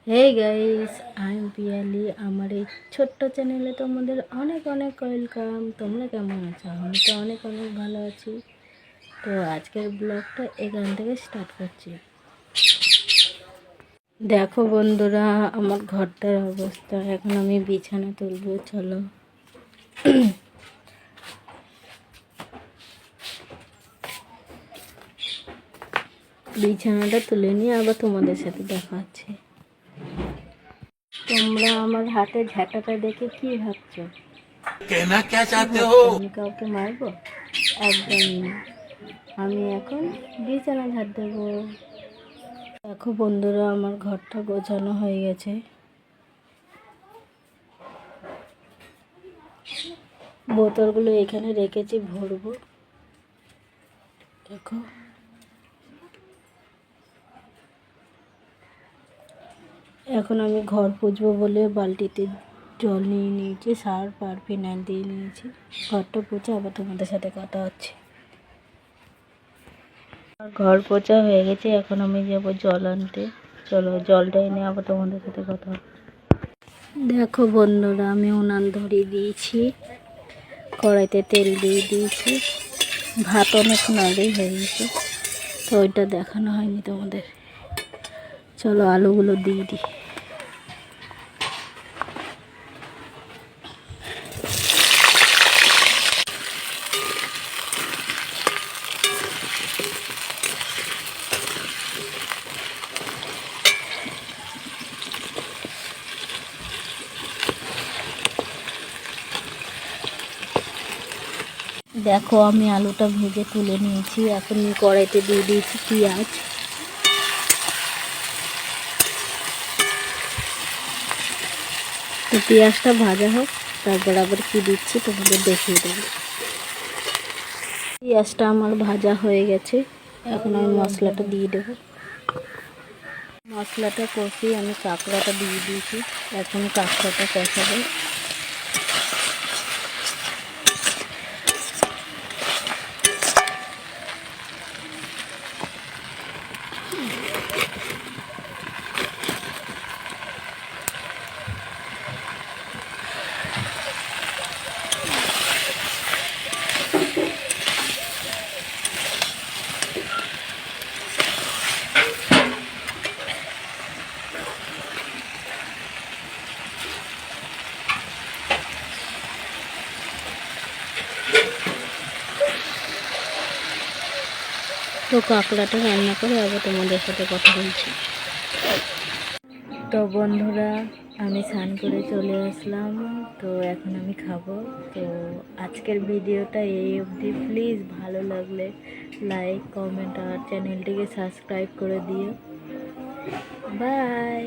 Hey guys, I am Piyali. আমার এই ছোট্ট চ্যানেলে তোমাদের অনেক অনেক ওয়েলকাম। তোমরা কেমন আছো? আমি তো অনেক অনেক ভালো আছি। তো আজকের ব্লগটা এখান থেকে স্টার্ট করছি। দেখো বন্ধুরা, আমার ঘরটার অবস্থা। এখন আমি বিছানা তুলবো, চলো। বিছানাটা তুলে নিয়ে আবার তোমাদের সাথে দেখা হচ্ছে। তোমরা আমার হাতে ঝাঁটাটা দেখে কি ভাবছো? আমি কাউকে মারবো? একদমই না। আমি এখন বিছানা ঝাড় দেবো। দেখো বন্ধুরা, আমার ঘরটা গোছানো হয়ে গেছে। বোতলগুলো এখানে রেখেছি, ভরবো। দেখো, এখন আমি ঘর পুছবো বলে বালতিতে জল নিয়ে নিয়েছি, সার্ফ আর ফিনাইল দিয়ে নিয়েছি। ঘরটা পুছে আবার তোমাদের সাথে কথা হচ্ছে। ঘর পোছা হয়ে গেছে, এখন আমি যাবো জল আনতে। চলো, জলটা এনে আবার তোমাদের সাথে কথা হবে। দেখো বন্ধুরা, আমি উনান ধরিয়ে দিয়েছি, কড়াইতে তেল দিয়ে দিয়েছি। ভাত অনেকক্ষণ আগেই হয়ে গেছে, তো ওইটা দেখানো হয়নি তোমাদের। চলো আলুগুলো দিয়ে দিই। দেখো, আমি আলুটা ভেজে তুলে নিয়েছি। এখন কড়াইতে দিয়ে দিয়েছি পেঁয়াজ। তো পেঁয়াজটা ভাজা হোক, তারপর আবার কি দিচ্ছি তোমাদের দেখিয়ে দেবো। পেঁয়াজটা আমার ভাজা হয়ে গেছে, এখন আমি মশলাটা দিয়ে দেবো। মশলাটা কষিয়ে আমি কাঁকড়াটা দিয়ে দিয়েছি। এখন কাঁকড়াটা কষাবো। তো কাঁকড়াটা রান্না করে আবার তোমাদের সাথে কথা বলছি। তো বন্ধুরা, আমি স্নান করে চলে আসলাম। তো এখন আমি খাবো। তো আজকের ভিডিওটা এই অবধি। প্লিজ ভালো লাগলে লাইক, কমেন্ট আর চ্যানেলটিকে সাবস্ক্রাইব করে দিও। বাই।